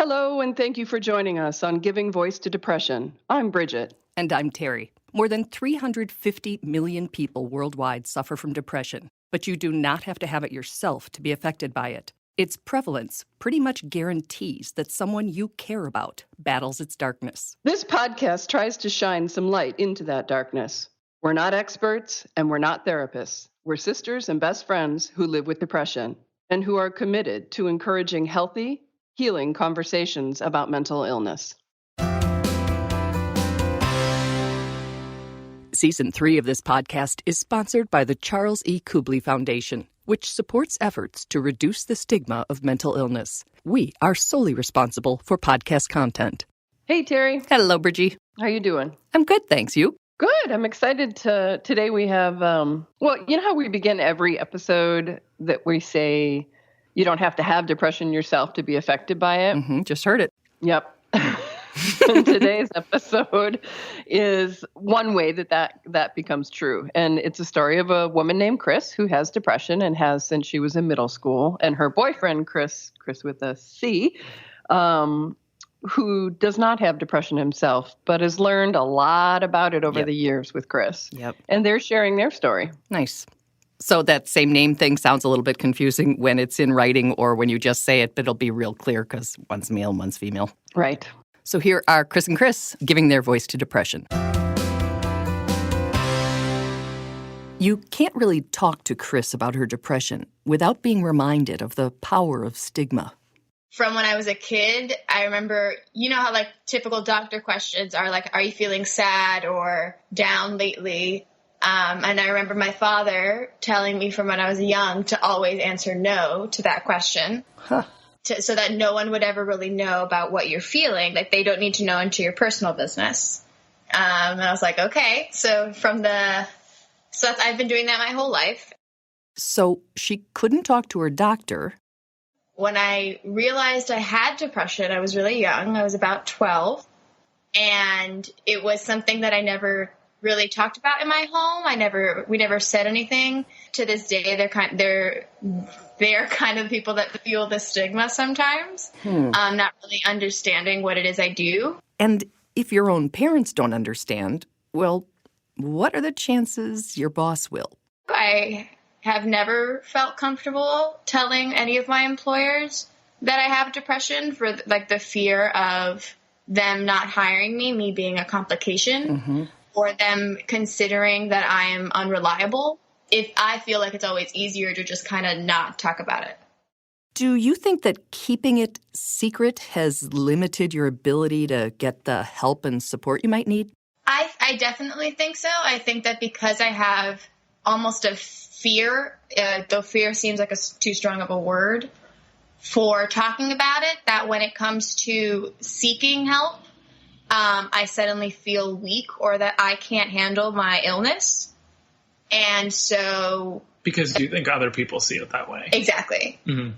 Hello, and thank you for joining us on Giving Voice to Depression. I'm Bridget. And I'm Terry. More than 350 million people worldwide suffer from depression, but you do not have to have it yourself to be affected by it. Its prevalence pretty much guarantees that someone you care about battles its darkness. This podcast tries to shine some light into that darkness. We're not experts, and we're not therapists. We're sisters and best friends who live with depression and who are committed to encouraging healthy, healing conversations about mental illness. Season 3 of this podcast is sponsored by the Charles E. Kubly Foundation, which supports efforts to reduce the stigma of mental illness. We are solely responsible for podcast content. Hey, Terry. Hello, Bridgie. How you doing? I'm good, thanks. You? Good. I'm excited today we have, you know how we begin every episode that we say you don't have to have depression yourself to be affected by it? Just heard it. Yep. And today's episode is one way that becomes true. And it's a story of a woman named Chris who has depression and has since she was in middle school. And her boyfriend, Chris with a C, who does not have depression himself, but has learned a lot about it over the years with Chris. Yep. And they're sharing their story. Nice. So that same name thing sounds a little bit confusing when it's in writing or when you just say it, but it'll be real clear because one's male, one's female. Right. So here are Chris and Chris giving their voice to depression. You can't really talk to Chris about her depression without being reminded of the power of stigma. From when I was a kid, I remember, you know how like typical doctor questions are like, are you feeling sad or down lately? And I remember my father telling me from when I was young to always answer no to that question. So that no one would ever really know about what you're feeling. Like they don't need to know into your personal business. And I was like, okay. So I've been doing that my whole life. So she couldn't talk to her doctor. When I realized I had depression, I was really young. I was about 12. And it was something that I never really talked about in my home. We never said anything. To this day, they're kind of people that feel the stigma sometimes, not really understanding what it is I do. And if your own parents don't understand, well, what are the chances your boss will? I have never felt comfortable telling any of my employers that I have depression for like the fear of them not hiring me being a complication, or them considering that I am unreliable. If I feel like it's always easier to just kind of not talk about it. Do you think that keeping it secret has limited your ability to get the help and support you might need? I definitely think so. I think that because I have almost a fear, though fear seems like too strong of a word for talking about it, that when it comes to seeking help, I suddenly feel weak or that I can't handle my illness. And so... Because you think other people see it that way. Exactly. Mm-hmm.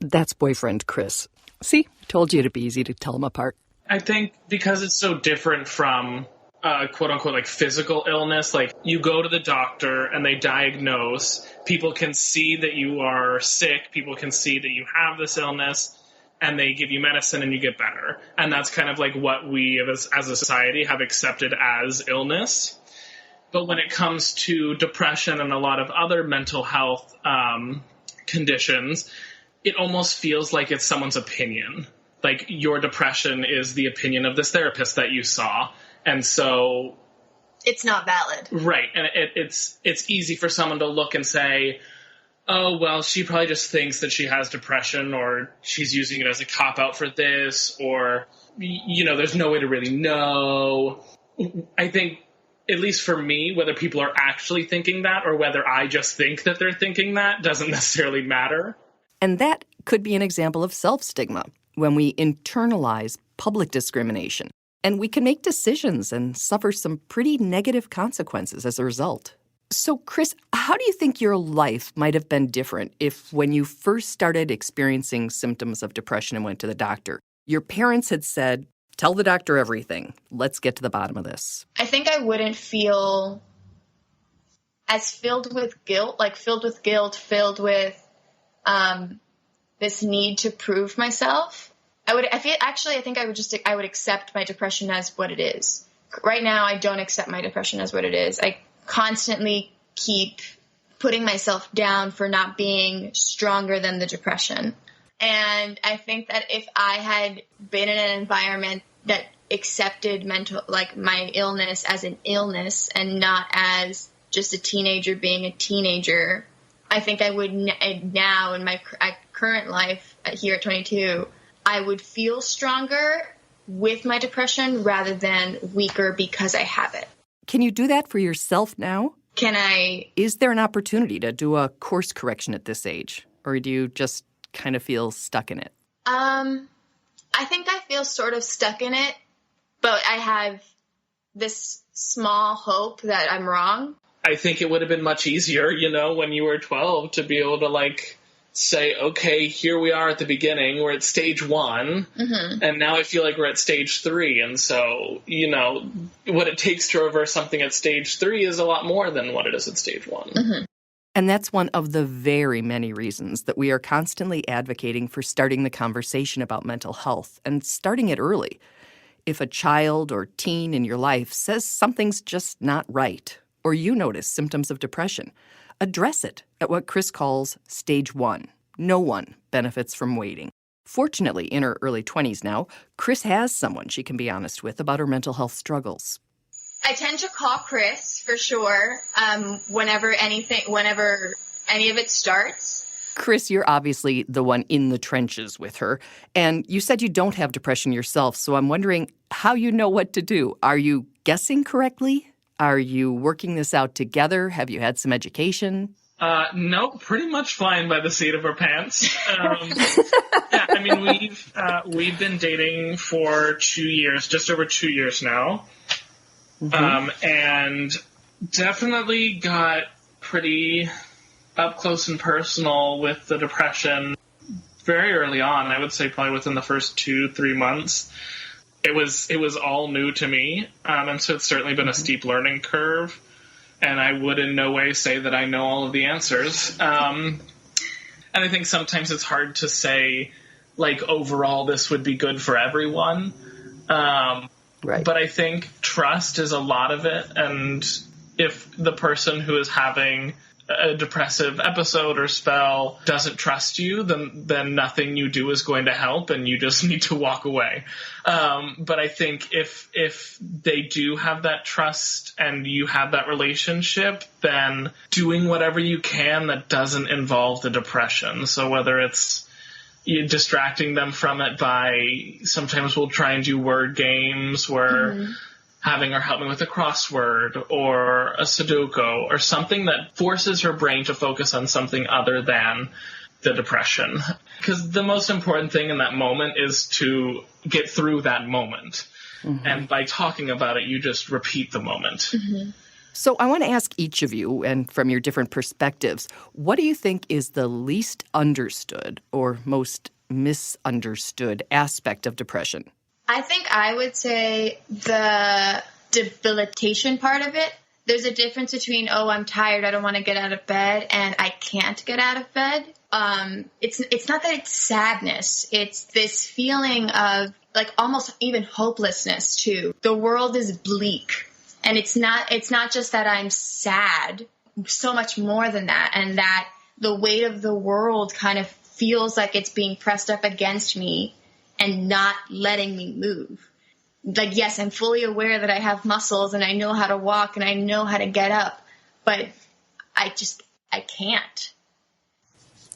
That's boyfriend Chris. See, told you it'd be easy to tell them apart. I think because it's so different from quote unquote like physical illness, like you go to the doctor and they diagnose, people can see that you are sick, people can see that you have this illness, and they give you medicine and you get better. And that's kind of like what we as a society have accepted as illness. But when it comes to depression and a lot of other mental health conditions, it almost feels like it's someone's opinion. Like your depression is the opinion of this therapist that you saw. And so... It's not valid. Right. And it's easy for someone to look and say, oh, well, she probably just thinks that she has depression, or she's using it as a cop-out for this, or, you know, there's no way to really know. I think, at least for me, whether people are actually thinking that or whether I just think that they're thinking that doesn't necessarily matter. And that could be an example of self-stigma, when we internalize public discrimination. And we can make decisions and suffer some pretty negative consequences as a result. So, Chris, how do you think your life might have been different if when you first started experiencing symptoms of depression and went to the doctor, your parents had said, tell the doctor everything. Let's get to the bottom of this. I think I wouldn't feel as filled with guilt, filled with this need to prove myself. I think I would accept my depression as what it is. Right now, I don't accept my depression as what it is. I constantly keep putting myself down for not being stronger than the depression. And I think that if I had been in an environment that accepted my illness as an illness and not as just a teenager being a teenager, I think I would now in my current life here at 22, I would feel stronger with my depression rather than weaker because I have it. Can you do that for yourself now? Can I? Is there an opportunity to do a course correction at this age? Or do you just kind of feel stuck in it? I think I feel sort of stuck in it, but I have this small hope that I'm wrong. I think it would have been much easier, when you were 12 to be able to say, okay, here we are at the beginning. We're at stage 1, and now I feel like we're at stage 3. And so, what it takes to reverse something at stage 3 is a lot more than what it is at stage 1. Mm-hmm. And that's one of the very many reasons that we are constantly advocating for starting the conversation about mental health and starting it early. If a child or teen in your life says something's just not right, or you notice symptoms of depression, address it at what Chris calls stage 1. No one benefits from waiting. Fortunately, in her early 20s now, Chris has someone she can be honest with about her mental health struggles. I tend to call Chris for sure whenever any of it starts. Chris, you're obviously the one in the trenches with her, and you said you don't have depression yourself, so I'm wondering how you know what to do. Are you guessing correctly? Are you working this out together? Have you had some education? No, pretty much flying by the seat of our pants. Yeah, I mean, we've been dating for 2 years, just over 2 years now. And definitely got pretty up close and personal with the depression very early on. I would say probably within the first 2-3 months. It was all new to me. And so it's certainly been a steep learning curve. And I would in no way say that I know all of the answers. And I think sometimes it's hard to say, overall, this would be good for everyone. Right. But I think trust is a lot of it. And if the person who is having a depressive episode or spell doesn't trust you, then nothing you do is going to help, and you just need to walk away. But I think if they do have that trust and you have that relationship, then doing whatever you can that doesn't involve the depression. So whether it's distracting them from it by, sometimes we'll try and do word games where having her help me with a crossword or a Sudoku or something that forces her brain to focus on something other than the depression. Because the most important thing in that moment is to get through that moment. And by talking about it, you just repeat the moment. So I want to ask each of you, and from your different perspectives, what do you think is the least understood or most misunderstood aspect of depression? I think I would say the debilitation part of it. There's a difference between, I'm tired, I don't want to get out of bed, and I can't get out of bed. It's not that it's sadness. It's this feeling of almost even hopelessness too. The world is bleak. And it's not just that I'm sad, so much more than that, and that the weight of the world kind of feels like it's being pressed up against me and not letting me move. Yes, I'm fully aware that I have muscles and I know how to walk and I know how to get up, but I can't.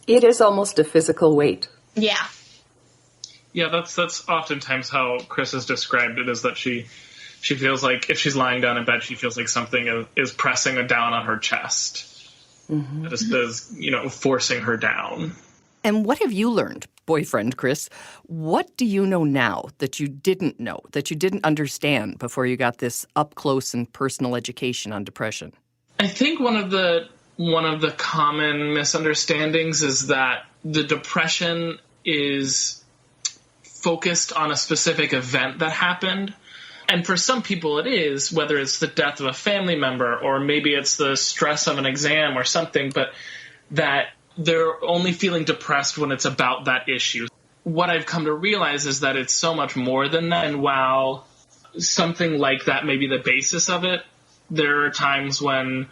It is almost a physical weight. Yeah. Yeah, that's oftentimes how Chris has described it, is that she feels like if she's lying down in bed, she feels like something is pressing down on her chest. That is, forcing her down. And what have you learned, boyfriend Chris? What do you know now that you didn't know, that you didn't understand before you got this up-close and personal education on depression? I think one of the common misunderstandings is that the depression is focused on a specific event that happened. And for some people it is, whether it's the death of a family member or maybe it's the stress of an exam or something, but that they're only feeling depressed when it's about that issue. what I've come to realize is that it's so much more than that. And while something like that may be the basis of it, there are times when,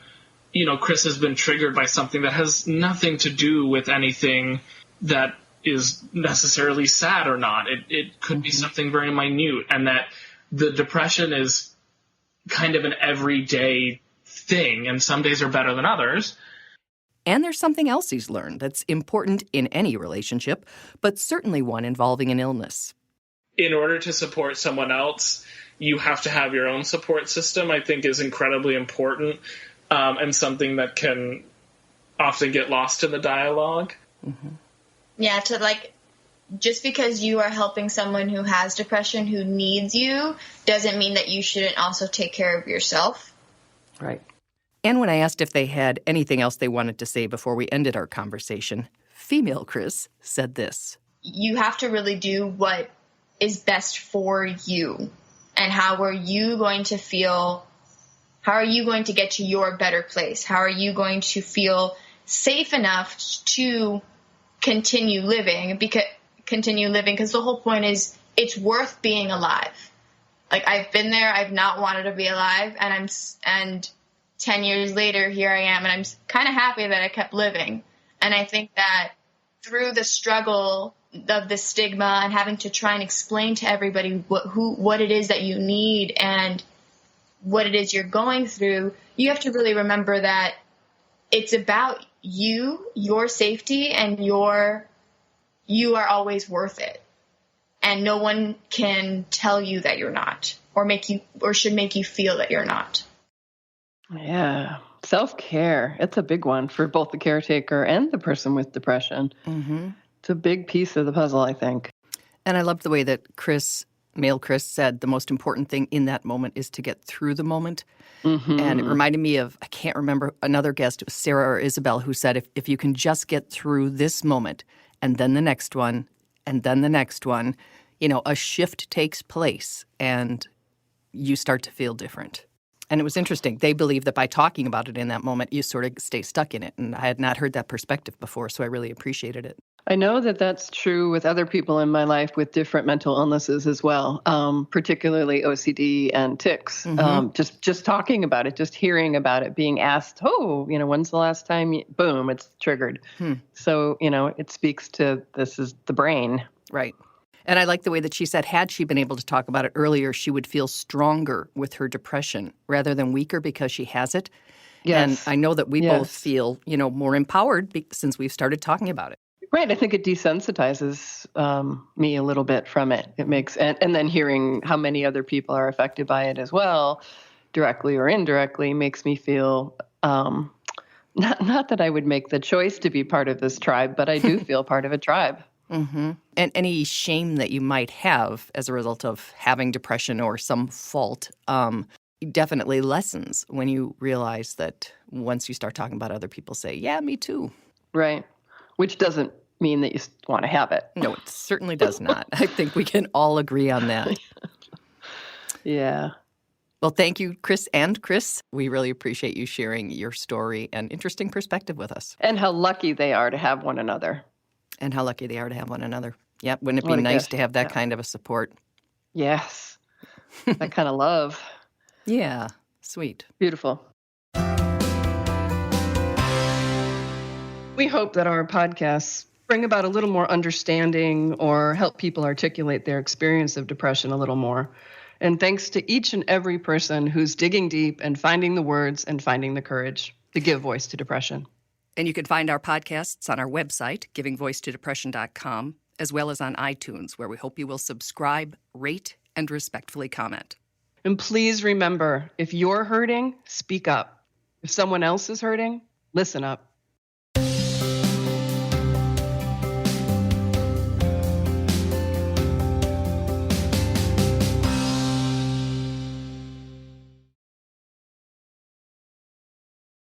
Chris has been triggered by something that has nothing to do with anything that is necessarily sad or not. It could be something very minute, and that the depression is kind of an everyday thing, and some days are better than others. And there's something else he's learned that's important in any relationship, but certainly one involving an illness. In order to support someone else, you have to have your own support system, I think is incredibly important, and something that can often get lost in the dialogue. Mm-hmm. Yeah, just because you are helping someone who has depression, who needs you, doesn't mean that you shouldn't also take care of yourself. Right. And when I asked if they had anything else they wanted to say before we ended our conversation, female Chris said this. You have to really do what is best for you. And how are you going to feel? How are you going to get to your better place? How are you going to feel safe enough to continue living? Because the whole point is it's worth being alive. Like, I've been there. I've not wanted to be alive. And 10 years later, here I am, and I'm kind of happy that I kept living. And I think that through the struggle of the stigma and having to try and explain to everybody what it is that you need and what it is you're going through, you have to really remember that it's about you, your safety, and you are always worth it. And no one can tell you that you're not, or should make you feel that you're not. Yeah. Self-care. It's a big one for both the caretaker and the person with depression. Mm-hmm. It's a big piece of the puzzle, I think. And I loved the way that male Chris said the most important thing in that moment is to get through the moment. Mm-hmm. And it reminded me of, I can't remember, another guest, it was Sarah or Isabel, who said if you can just get through this moment and then the next one and then the next one, a shift takes place and you start to feel different. And it was interesting. They believe that by talking about it in that moment, you sort of stay stuck in it. And I had not heard that perspective before, so I really appreciated it. I know that that's true with other people in my life with different mental illnesses as well, particularly OCD and tics. Mm-hmm. Just talking about it, just hearing about it, being asked, when's the last time boom, it's triggered. So, it speaks to this is the brain. Right. And I like the way that she said, had she been able to talk about it earlier, she would feel stronger with her depression rather than weaker because she has it. Yes. And I know that we both feel, more empowered since we've started talking about it. Right. I think it desensitizes me a little bit from it. It makes, and then hearing how many other people are affected by it as well, directly or indirectly, makes me feel, not that I would make the choice to be part of this tribe, but I do feel part of a tribe. Mm-hmm. And any shame that you might have as a result of having depression or some fault definitely lessens when you realize that once you start talking about other people say, yeah, me too. Right. Which doesn't mean that you want to have it. No, it certainly does not. I think we can all agree on that. Yeah. Well, thank you, Chris and Chris. We really appreciate you sharing your story and interesting perspective with us. And how lucky they are to have one another. Yep. Wouldn't it be nice to have that kind of a support? Yes. That kind of love. Yeah. Sweet. Beautiful. We hope that our podcasts bring about a little more understanding or help people articulate their experience of depression a little more. And thanks to each and every person who's digging deep and finding the words and finding the courage to give voice to depression. And you can find our podcasts on our website, givingvoicetodepression.com, as well as on iTunes, where we hope you will subscribe, rate, and respectfully comment. And please remember, if you're hurting, speak up. If someone else is hurting, listen up.